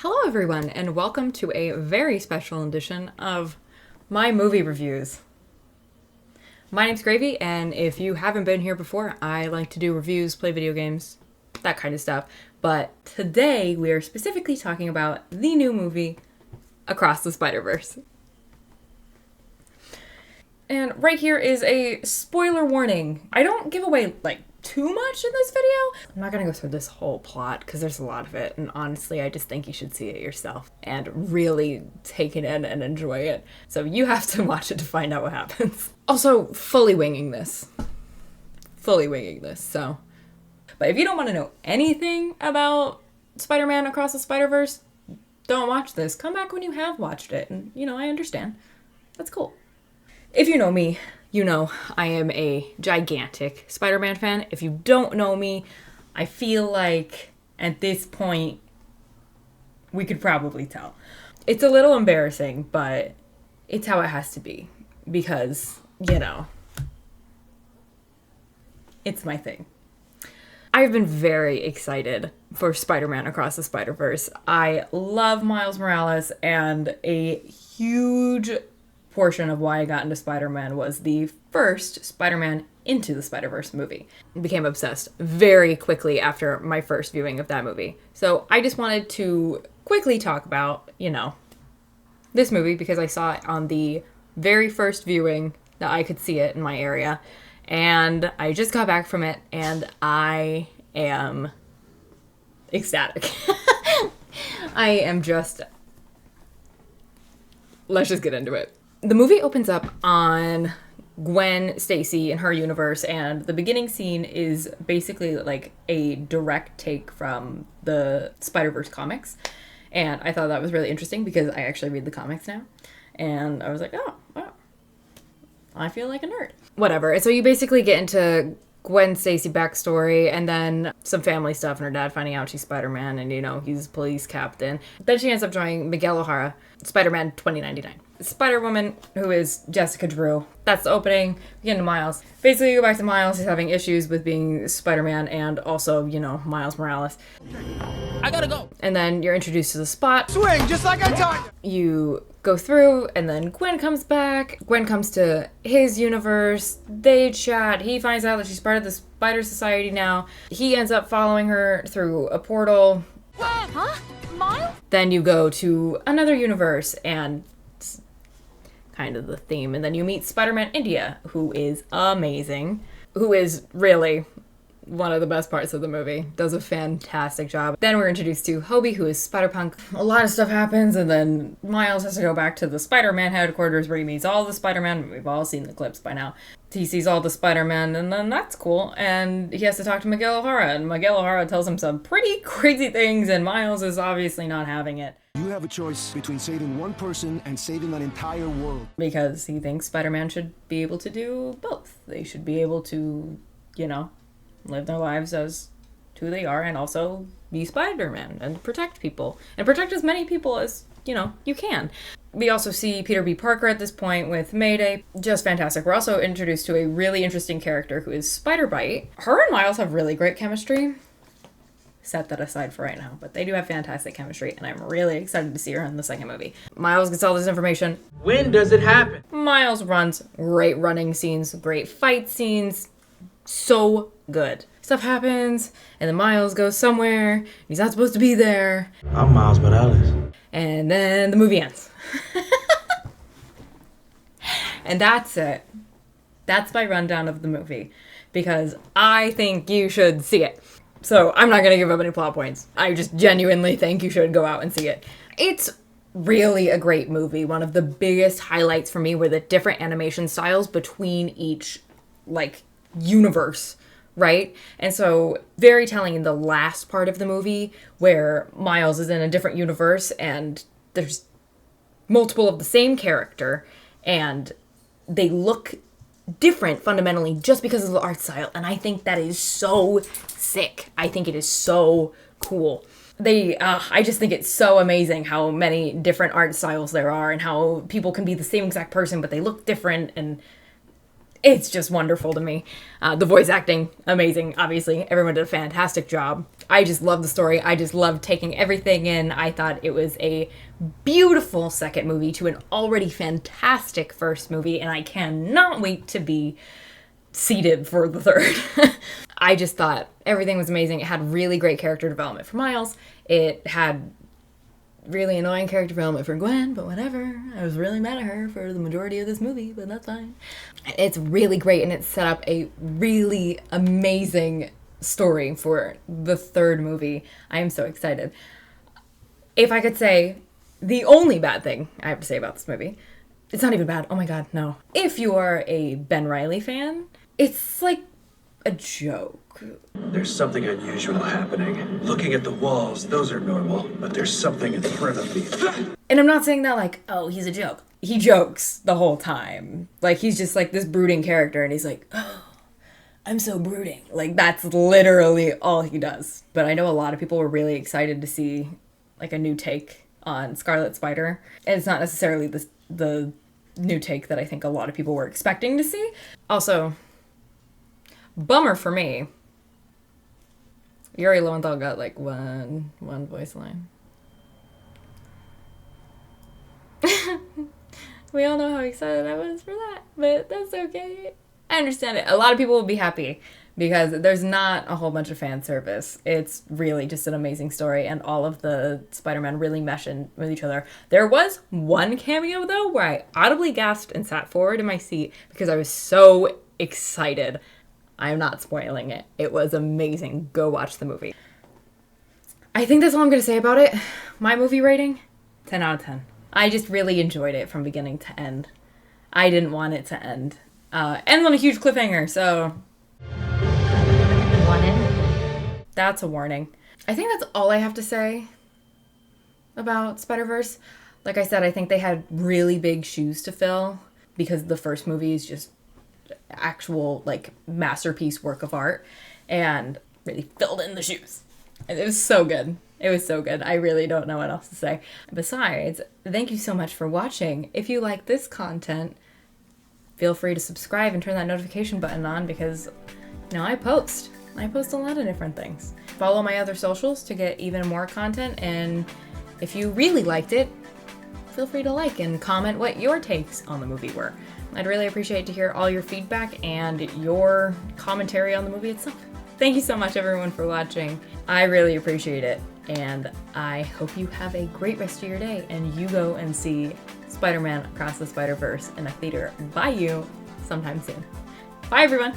Hello, everyone, and welcome to a very special edition of my movie reviews. My name's Gravy, and if you haven't been here before, I like to do reviews, play video games, that kind of stuff. But today, we are specifically talking about the new movie, Across the Spider-Verse. And right here is a spoiler warning. I don't give away, too much in this video. I'm not gonna go through this whole plot because there's a lot of it, and honestly, I just think you should see it yourself and really take it in and enjoy it. So you have to watch it to find out what happens. Also, fully winging this, so. But if you don't want to know anything about Spider-Man Across the Spider-Verse, don't watch this. Come back when you have watched it, and, I understand. That's cool. If you know me, you know I am a gigantic Spider-Man fan. If you don't know me, I feel like at this point, we could probably tell. It's a little embarrassing, but it's how it has to be. Because, it's my thing. I've been very excited for Spider-Man Across the Spider-Verse. I love Miles Morales, and a huge portion of why I got into Spider-Man was the first Spider-Man Into the Spider-Verse movie. I became obsessed very quickly after my first viewing of that movie. So I just wanted to quickly talk about, this movie because I saw it on the very first viewing that I could see it in my area. And I just got back from it and I am ecstatic. I am just... Let's just get into it. The movie opens up on Gwen Stacy in her universe, and the beginning scene is basically like a direct take from the Spider-Verse comics. And I thought that was really interesting because I actually read the comics now. And I was like, oh, wow. I feel like a nerd. Whatever. And so you basically get into Gwen Stacy backstory and then some family stuff and her dad finding out she's Spider-Man and, he's a police captain. Then she ends up joining Miguel O'Hara, Spider-Man 2099. Spider-Woman, who is Jessica Drew. That's the opening. We get into Miles. Basically, you go back to Miles. He's having issues with being Spider-Man and also, Miles Morales. I gotta go. And then you're introduced to the Spot. Swing, just like I taught you. You go through, and then Gwen comes back. Gwen comes to his universe. They chat. He finds out that she's part of the Spider Society now. He ends up following her through a portal. Huh? Miles? Then you go to another universe, and it's kind of the theme. And then you meet Spider-Man India, who is amazing. Who is really one of the best parts of the movie. Does a fantastic job. Then we're introduced to Hobie, who is Spider-Punk. A lot of stuff happens, and then Miles has to go back to the Spider-Man headquarters where he meets all the Spider-Man. We've all seen the clips by now. He sees all the Spider-Man, and then that's cool. And he has to talk to Miguel O'Hara, and Miguel O'Hara tells him some pretty crazy things, and Miles is obviously not having it. You have a choice between saving one person and saving an entire world. Because he thinks Spider-Man should be able to do both. They should be able to, live their lives as who they are and also be Spider-Man and protect people. And protect as many people as, you can. We also see Peter B. Parker at this point with Mayday. Just fantastic. We're also introduced to a really interesting character who is Spider-Bite. Her and Miles have really great chemistry. Set that aside for right now. But they do have fantastic chemistry, and I'm really excited to see her in the second movie. Miles gets all this information. When does it happen? Miles runs great running scenes, great fight scenes. So good. Stuff happens, and then Miles goes somewhere. He's not supposed to be there. I'm Miles Morales. And then the movie ends. And that's it. That's my rundown of the movie. Because I think you should see it. So I'm not going to give up any plot points. I just genuinely think you should go out and see it. It's really a great movie. One of the biggest highlights for me were the different animation styles between each, universe, right? And so very telling in the last part of the movie where Miles is in a different universe and there's multiple of the same character and they look different fundamentally just because of the art style. And I think that is so sick. I think it is so cool. I just think it's so amazing how many different art styles there are and how people can be the same exact person, but they look different. And It's just wonderful to me. The voice acting, amazing, obviously. Everyone did a fantastic job. I just love the story. I just loved taking everything in. I thought it was a beautiful second movie to an already fantastic first movie, and I cannot wait to be seated for the third. I just thought everything was amazing. It had really great character development for Miles. It had really annoying character development for Gwen, but whatever. I was really mad at her for the majority of this movie, but that's fine. It's really great, and it set up a really amazing story for the third movie. I am so excited. If I could say the only bad thing I have to say about this movie, it's not even bad. Oh my god, no. If you are a Ben Reilly fan, it's like a joke. There's something unusual happening. Looking at the walls, those are normal, but there's something in front of me. And I'm not saying that like, oh, he's a joke. He jokes the whole time. Like, he's just like this brooding character, and he's like, oh, I'm so brooding. Like, that's literally all he does. But I know a lot of people were really excited to see like a new take on Scarlet Spider. And it's not necessarily the new take that I think a lot of people were expecting to see. Also, bummer for me, Yuri Lowenthal got like one voice line. We all know how excited I was for that, but that's okay. I understand it. A lot of people will be happy because there's not a whole bunch of fan service. It's really just an amazing story, and all of the Spider-Man really mesh in with each other. There was one cameo, though, where I audibly gasped and sat forward in my seat because I was so excited. I'm not spoiling it. It was amazing. Go watch the movie. I think that's all I'm going to say about it. My movie rating, 10 out of 10. I just really enjoyed it from beginning to end. I didn't want it to end. Ends on a huge cliffhanger, so that's a warning. I think that's all I have to say about Spider-Verse. Like I said, I think they had really big shoes to fill because the first movie is just actual like masterpiece work of art and really filled in the shoes. And it was so good. It was so good. I really don't know what else to say. Besides, thank you so much for watching. If you like this content, feel free to subscribe and turn that notification button on because, you know, I post a lot of different things. Follow my other socials to get even more content, and if you really liked it, feel free to like and comment what your takes on the movie were. I'd really appreciate to hear all your feedback and your commentary on the movie itself. Thank you so much, everyone, for watching. I really appreciate it, and I hope you have a great rest of your day, and you go and see Spider-Man Across the Spider-Verse in a theater by you sometime soon. Bye, everyone!